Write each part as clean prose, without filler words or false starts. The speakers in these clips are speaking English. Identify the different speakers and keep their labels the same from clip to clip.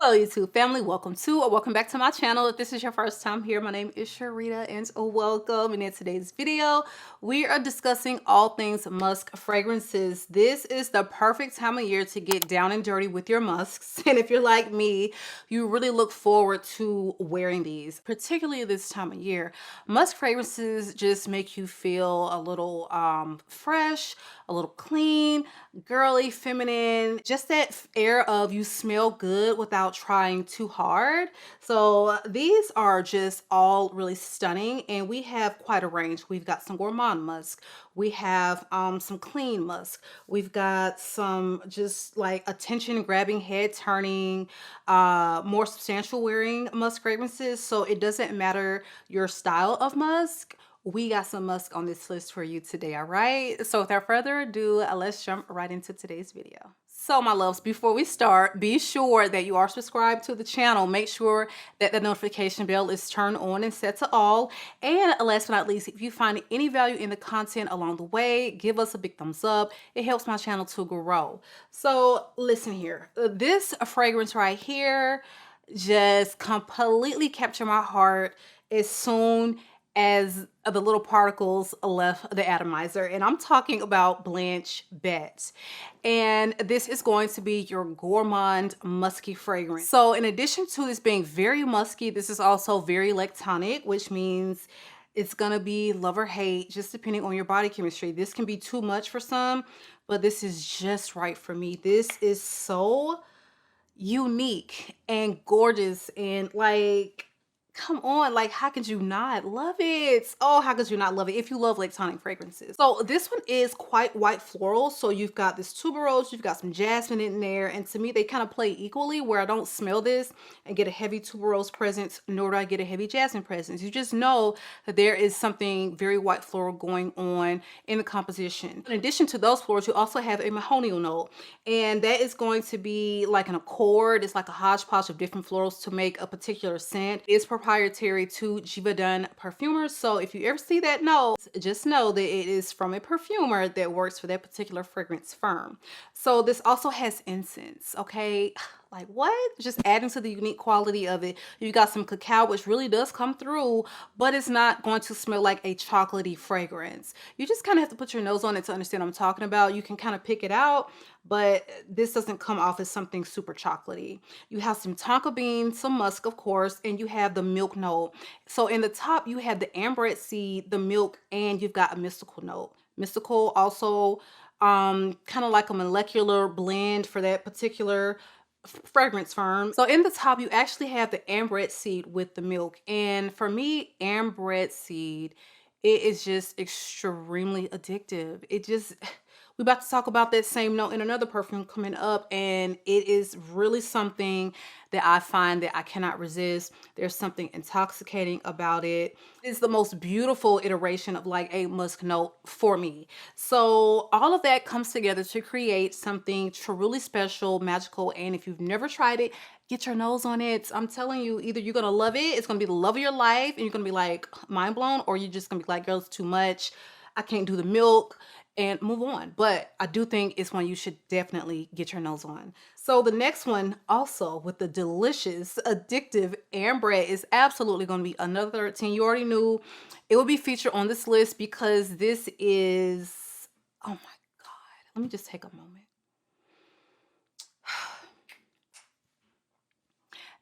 Speaker 1: Hello YouTube family, welcome to or welcome back to my channel. If this is your first time here, my name is Sharida and welcome. And in today's video, we are discussing all things musk fragrances. This is the perfect time of year to get down and dirty with your musks. And if you're like me, you really look forward to wearing these, particularly this time of year. Musk fragrances just make you feel a little fresh, a little clean, girly, feminine, just that air of you smell good without trying too hard. So these are just all really stunning, and we have quite a range. We've got some gourmand musk, we have some clean musk, we've got some just like attention grabbing, head turning, more substantial wearing musk fragrances. So it doesn't matter your style of musk, we got some musk on this list for you today. All right, so without further ado, let's jump right into today's video. So my loves, before we start, be sure that you are subscribed to the channel. Make sure that the notification bell is turned on and set to all. And last but not least, if you find any value in the content along the way, give us a big thumbs up. It helps my channel to grow. So listen here, this fragrance right here just completely captured my heart as soon as the little particles left the atomizer, and I'm talking about Blanche Bette. And this is going to be your gourmand musky fragrance. So in addition to this being very musky, this is also very lactonic, which means it's gonna be love or hate, just depending on your body chemistry. This can be too much for some, but this is just right for me. This is so unique and gorgeous, and like, come on, like, how could you not love it? Oh, how could you not love it if you love lactonic fragrances? So this one is quite white floral. So you've got this tuberose, you've got some jasmine in there, and to me they kind of play equally, where I don't smell this and get a heavy tuberose presence, nor do I get a heavy jasmine presence. You just know that there is something very white floral going on in the composition. In addition to those florals, you also have a mahogany note, and that is going to be like an accord. It's like a hodgepodge of different florals to make a particular scent. It's proprietary to Givaudan perfumers. So if you ever see that note, just know that it is from a perfumer that works for that particular fragrance firm. So this also has incense, okay? Like, what? Just adding to the unique quality of it. You got some cacao, which really does come through, but it's not going to smell like a chocolatey fragrance. You just kind of have to put your nose on it to understand what I'm talking about. You can kind of pick it out, but this doesn't come off as something super chocolatey. You have some tonka bean, some musk, of course, and you have the milk note. So in the top, you have the amberette seed, the milk, and you've got a mystical note. Mystical also kind of like a molecular blend for that particular fragrance firm. So in the top, you actually have the amberette seed with the milk, and for me, amberette seed, it is just extremely addictive. It just we're about to talk about that same note in another perfume coming up, and it is really something that I find that I cannot resist. There's something intoxicating about it. It's the most beautiful iteration of like a musk note for me. So all of that comes together to create something truly special, magical, and if you've never tried it, get your nose on it. I'm telling you, either you're gonna love it, it's gonna be the love of your life, and you're gonna be like mind blown, or you're just gonna be like, girl, it's too much. I can't do the milk, and move on. But I do think it's one you should definitely get your nose on. So the next one, also with the delicious, addictive amberette, is absolutely going to be another 13. You already knew it would be featured on this list because this is, oh my God. Let me just take a moment.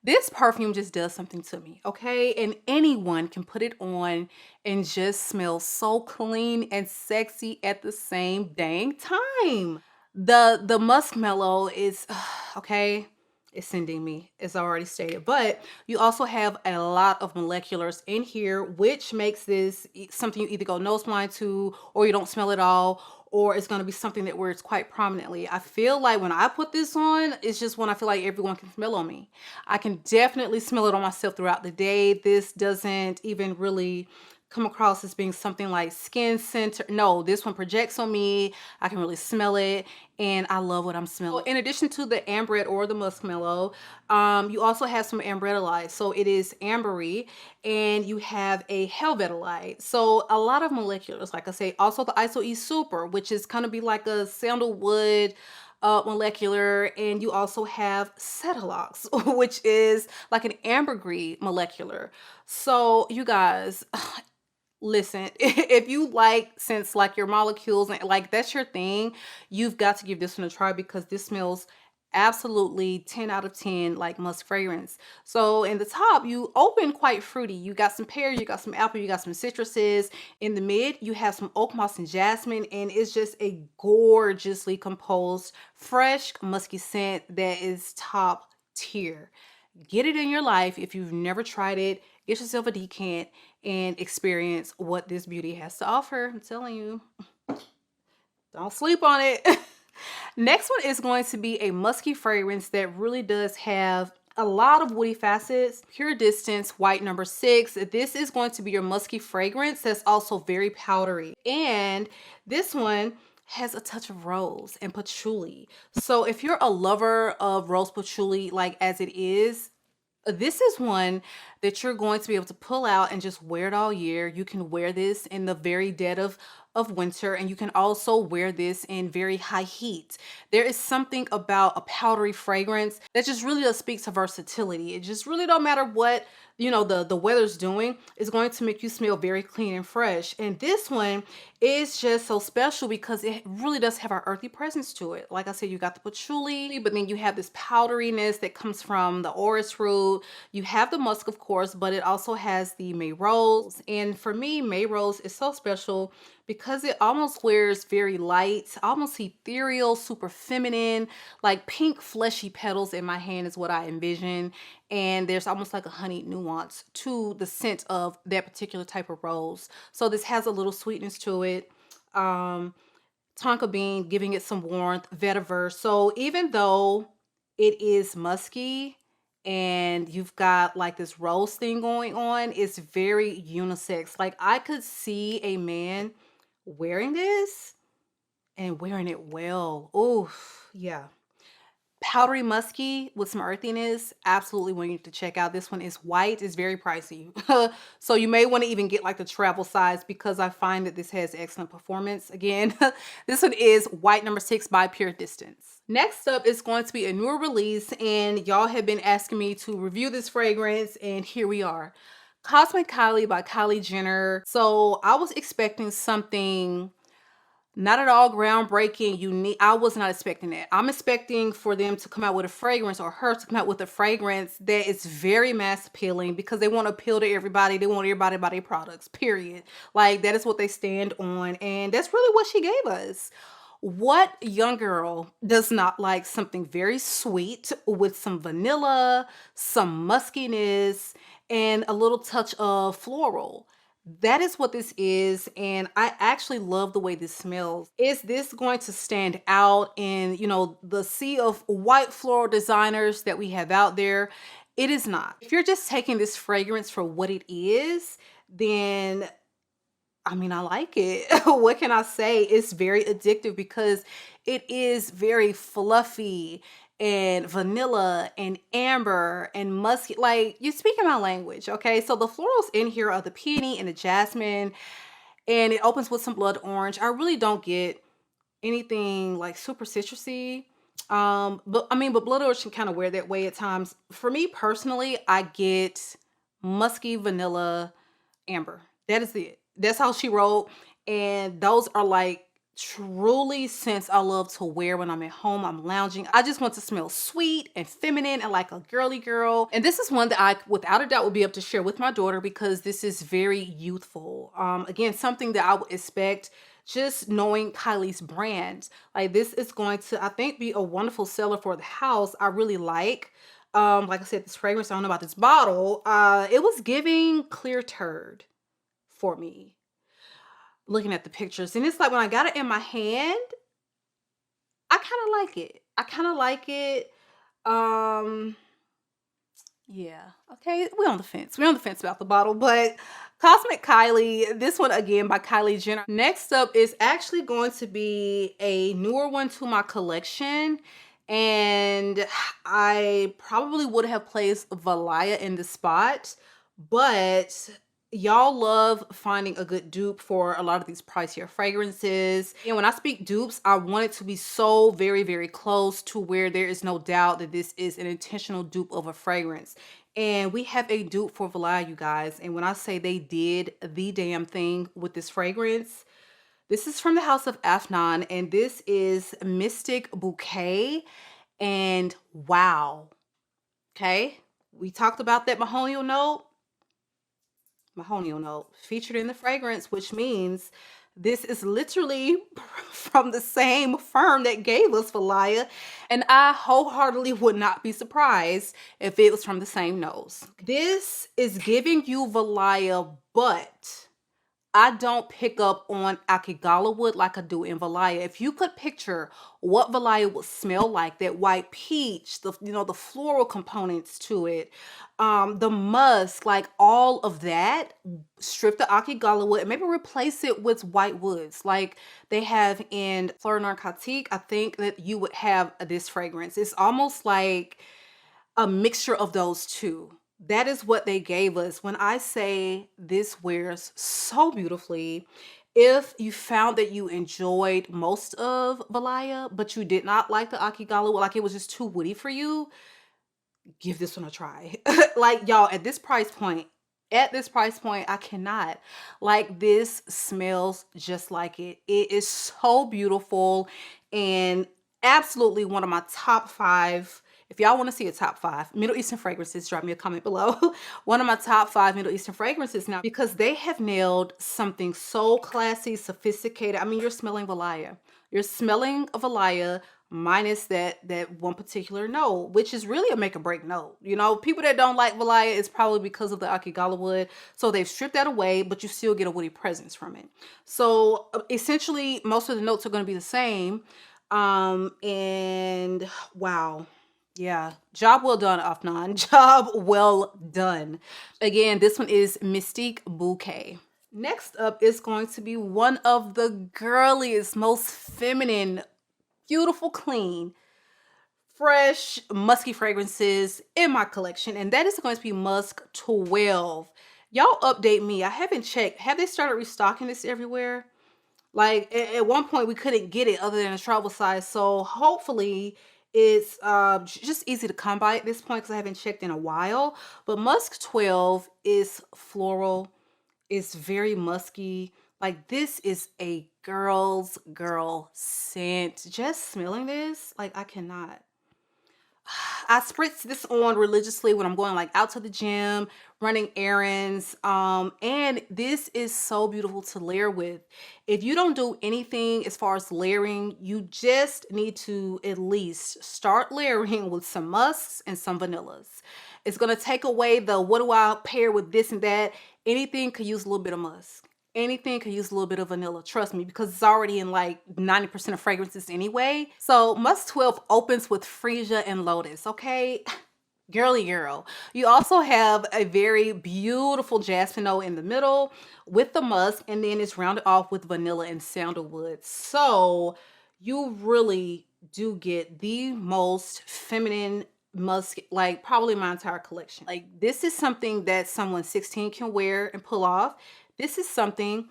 Speaker 1: This perfume just does something to me, okay? And anyone can put it on and just smell so clean and sexy at the same dang time. The musk mellow is okay, it's sending me, as I already stated, but you also have a lot of moleculars in here, which makes this something you either go nose blind to, or you don't smell it all, or it's going to be something that wears quite prominently. I feel like when I put this on, it's just when I feel like everyone can smell on me. I can definitely smell it on myself throughout the day. This doesn't even really come across as being something like skin center. No, this one projects on me. I can really smell it, and I love what I'm smelling. In addition to the amberette or the muskmellow, you also have some ambretolite. So it is ambery, and you have a helvetolite. So a lot of moleculars, like I say. Also the iso e super, which is kind of be like a sandalwood, molecular, and you also have Cetalox, which is like an ambergris molecular. So you guys, listen, if you like scents like your molecules and like that's your thing, you've got to give this one a try because this smells absolutely 10 out of 10 like musk fragrance. So in the top, you open quite fruity. You got some pear, you got some apple, you got some citruses. In the mid, you have some oak moss and jasmine, and it's just a gorgeously composed, fresh, musky scent that is top tier. Get it in your life. If you've never tried it, get yourself a decant and experience what this beauty has to offer. I'm telling you, don't sleep on it. Next one is going to be a musky fragrance that really does have a lot of woody facets. Pure Distance White Number 6. This is going to be your musky fragrance that's also very powdery. And this one has a touch of rose and patchouli. So if you're a lover of rose patchouli, like as it is, this is one that you're going to be able to pull out and just wear it all year. You can wear this in the very dead of winter, and you can also wear this in very high heat. There is something about a powdery fragrance that just really does speak to versatility. It just really don't matter what, you know, the weather's doing. It's going to make you smell very clean and fresh. And this one is just so special because it really does have our earthy presence to it. Like I said, you got the patchouli, but then you have this powderiness that comes from the orris root. You have the musk, of course, but it also has the May Rose. And for me, May Rose is so special because it almost wears very light, almost ethereal, super feminine, like pink fleshy petals in my hand is what I envision. And there's almost like a honeyed nuance to the scent of that particular type of rose. So this has a little sweetness to it. Tonka bean giving it some warmth, vetiver. So even though it is musky and you've got like this rose thing going on, it's very unisex. Like I could see a man wearing this and wearing it well. Oh, yeah. Powdery musky with some earthiness, absolutely one you need to check out. This one is white. It's very pricey. So you may want to even get like the travel size because I find that this has excellent performance. Again, this one is White Number 6 by Pure Distance. Next up is going to be a newer release, and y'all have been asking me to review this fragrance, and here we are. Cosmic KILEY by Kylie Jenner. So I was expecting something not at all groundbreaking, unique. I was not expecting that. I'm expecting for them to come out with a fragrance, or her to come out with a fragrance that is very mass appealing because they want to appeal to everybody. They want everybody to buy their products, period. Like that is what they stand on. And that's really what she gave us. What young girl does not like something very sweet with some vanilla, some muskiness, and a little touch of floral? That is what this is, and I actually love the way this smells. Is this going to stand out in, you know, the sea of white floral designers that we have out there? It is not. If you're just taking this fragrance for what it is, then I mean, I like it. What can I say? It's very addictive because it is very fluffy and vanilla and amber and musky. Like, you're speaking my language, okay? So the florals in here are the peony and the jasmine, and it opens with some blood orange. I really don't get anything like super citrusy. But I mean, but blood orange can kind of wear that way at times. For me personally, I get musky vanilla amber. That is it. That's how she wrote. And those are like truly scents I love to wear when I'm at home, I'm lounging. I just want to smell sweet and feminine and like a girly girl. And this is one that I, without a doubt, would be able to share with my daughter because this is very youthful. Again, something that I would expect just knowing Kylie's brand. Like this is going to, I think, be a wonderful seller for the house. I really like I said, this fragrance, I don't know about this bottle. It was giving clear turd for me, looking at the pictures. And it's like when I got it in my hand, I kind of like it. I kind of like it. Yeah. Okay. We're on the fence. We're on the fence about the bottle, but Cosmic KILEY, this one again by Kylie Jenner. Next up is actually going to be a newer one to my collection. And I probably would have placed Valaya in the spot, but Y'all love finding a good dupe for a lot of these pricier fragrances. And when I speak dupes, I want it to be so very, very close to where there is no doubt that this is an intentional dupe of a fragrance. And we have a dupe for Valaya, you guys. And when I say they did the damn thing with this fragrance, this is from the House of Afnan, and this is Mystic Bouquet. And wow, okay? We talked about that Mahonial note featured in the fragrance, which means this is literally from the same firm that gave us Valaya, and I wholeheartedly would not be surprised if it was from the same nose. This is giving you Valaya, but I don't pick up on Akigala wood like I do in Valaya. If you could picture what Valaya would smell like, that white peach, the floral components to it, the musk, like all of that, strip the Akigala wood and maybe replace it with white woods like they have in Fleur Narcotique. I think that you would have this fragrance. It's almost like a mixture of those two. That is what they gave us. When I say this wears so beautifully, if you found that you enjoyed most of Valaya, but you did not like the Akigala, like it was just too woody for you, give this one a try. Like y'all, at this price point, I cannot. Like this smells just like it. It is so beautiful and absolutely one of my top 5. If y'all want to see a top 5 Middle Eastern fragrances, drop me a comment below. One of my top 5 Middle Eastern fragrances now, because they have nailed something so classy, sophisticated. I mean, you're smelling Valaya. You're smelling a Valaya minus that one particular note, which is really a make or break note. You know, people that don't like Valaya is probably because of the Akigala wood. So they've stripped that away, but you still get a woody presence from it. So essentially, most of the notes are going to be the same. And wow. Yeah, job well done, Afnan. Job well done. Again, this one is Mystique Bouquet. Next up is going to be one of the girliest, most feminine, beautiful, clean, fresh, musky fragrances in my collection, and that is going to be Musk 12. Y'all update me. I haven't checked. Have they started restocking this everywhere? Like at one point we couldn't get it other than a travel size, so hopefully it's just easy to come by at this point because I haven't checked in a while. But Musk 12 is floral. It's very musky. Like this is a girl scent. Just smelling this, like I cannot. I spritz this on religiously when I'm going like out to the gym, running errands. And this is so beautiful to layer with. If you don't do anything as far as layering, you just need to at least start layering with some musks and some vanillas. It's going to take away the what do I pair with this and that. Anything could use a little bit of musk. Anything could use a little bit of vanilla, trust me, because it's already in like 90% of fragrances anyway. So Musk 12 opens with freesia and lotus, okay? Girly girl. You also have a very beautiful jasmine note in the middle with the musk, and then it's rounded off with vanilla and sandalwood. So you really do get the most feminine musk, like probably my entire collection. Like this is something that someone 16 can wear and pull off. This is something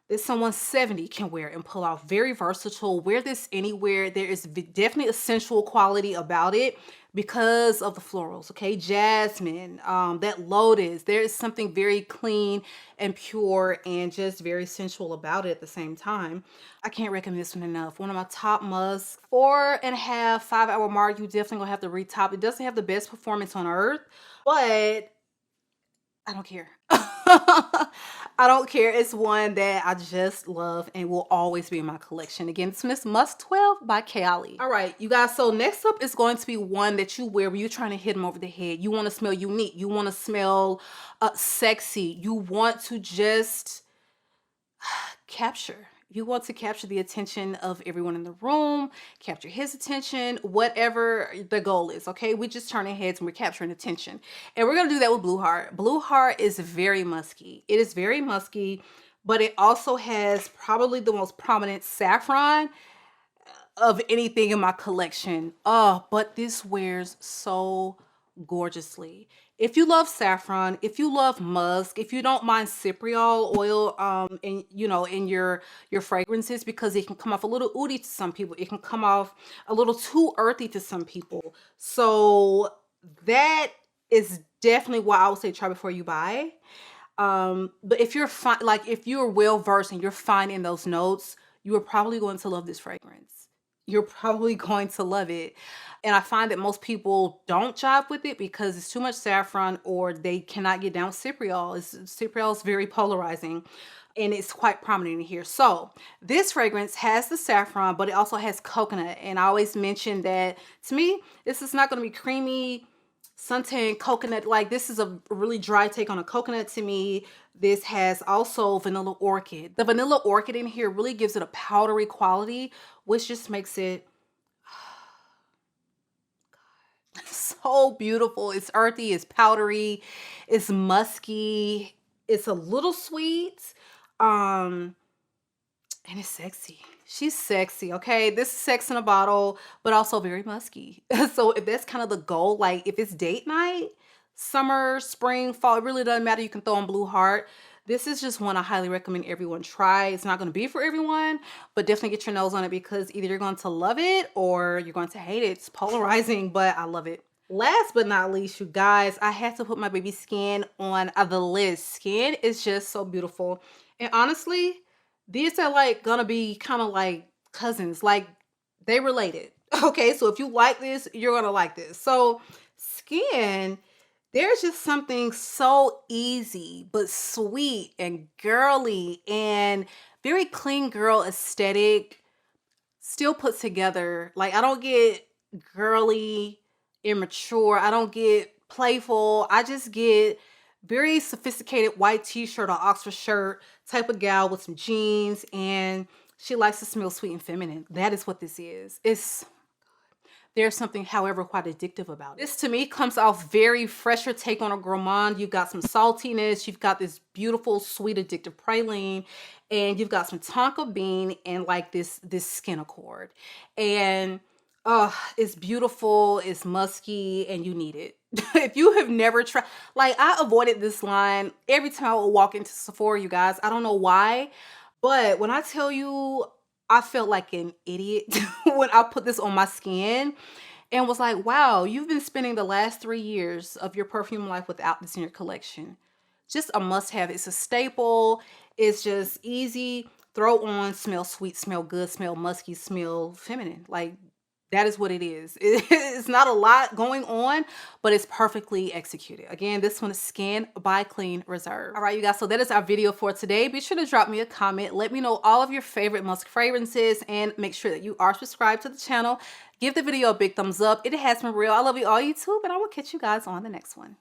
Speaker 1: that someone 70 can wear and pull off. Very versatile. Wear this anywhere. There is definitely a sensual quality about it because of the florals, okay? Jasmine, that lotus. There is something very clean and pure and just very sensual about it at the same time. I can't recommend this one enough. One of my top musks. 4.5, 5 hour mark, you definitely gonna have to retop. It doesn't have the best performance on earth, but I don't care. I don't care. It's one that I just love and will always be in my collection. Again, it's Miss Musk 12 by KILEY. All right, you guys. So next up is going to be one that you wear when you're trying to hit them over the head. You want to smell unique. You want to smell sexy. You want to just capture. You want to capture the attention of everyone in the room, capture his attention, whatever the goal is, okay? We just turning heads and we're capturing attention. And we're going to do that with Blue Heart. Blue Heart is very musky. It is very musky, but it also has probably the most prominent saffron of anything in my collection. Oh, but this wears so gorgeously. If you love saffron, if you love musk, if you don't mind cypriol oil in your fragrances, because it can come off a little oudy to some people, it can come off a little too earthy to some people. So that is definitely why I would say try before you buy. But if you're fine, like if you're well versed and you're finding those notes, you are probably going to love this fragrance. You're probably going to love it. And I find that most people don't jive with it because it's too much saffron, or they cannot get down with cypriol. Cypriol is very polarizing and it's quite prominent in here. So this fragrance has the saffron, but it also has coconut. And I always mention that, to me, this is not going to be creamy suntan coconut. Like, this is a really dry take on a coconut to me. This has also vanilla orchid. The vanilla orchid in here really gives it a powdery quality, which just makes it so beautiful. It's earthy, it's powdery, it's musky, it's a little sweet, and it's sexy. She's sexy, okay? This is sex in a bottle, but also very musky. So if that's kind of the goal, like if it's date night, summer, spring, fall, it really doesn't matter. You can throw on Blue Heart. This is just one I highly recommend everyone try. It's not going to be for everyone, but definitely get your nose on it, because either you're going to love it or you're going to hate it. It's polarizing, but I love it. Last but not least, you guys, I had to put my baby Skin on the list. Skin is just so beautiful. And honestly, these are like gonna be kind of like cousins, like they related. Okay, so if you like this, you're gonna like this. So Skin, there's just something so easy but sweet and girly and very clean girl aesthetic, still put together. Like, I don't get girly, immature, I don't get playful, I just get very sophisticated white t-shirt or Oxford shirt type of gal with some jeans, and she likes to smell sweet and feminine. That is what this is. There's something, however, quite addictive about it. This to me comes off very fresher take on a gourmand. You've got some saltiness, you've got this beautiful sweet addictive praline, and you've got some tonka bean and like this skin accord. And it's beautiful, it's musky, and you need it. If you have never tried, like, I avoided this line every time I would walk into Sephora, you guys. I don't know why, but when I tell you, I felt like an idiot when I put this on my skin and was like, wow, you've been spending the last 3 years of your perfume life without this in your collection. Just a must have. It's a staple. It's just easy. Throw on, smell sweet, smell good, smell musky, smell feminine. Like, that is what it is. It's not a lot going on, but it's perfectly executed. Again, this one is Skin by Clean Reserve. All right, you guys, so that is our video for today. Be sure to drop me a comment. Let me know all of your favorite musk fragrances, and make sure that you are subscribed to the channel. Give the video a big thumbs up. It has been real. I love you all, YouTube, and I will catch you guys on the next one.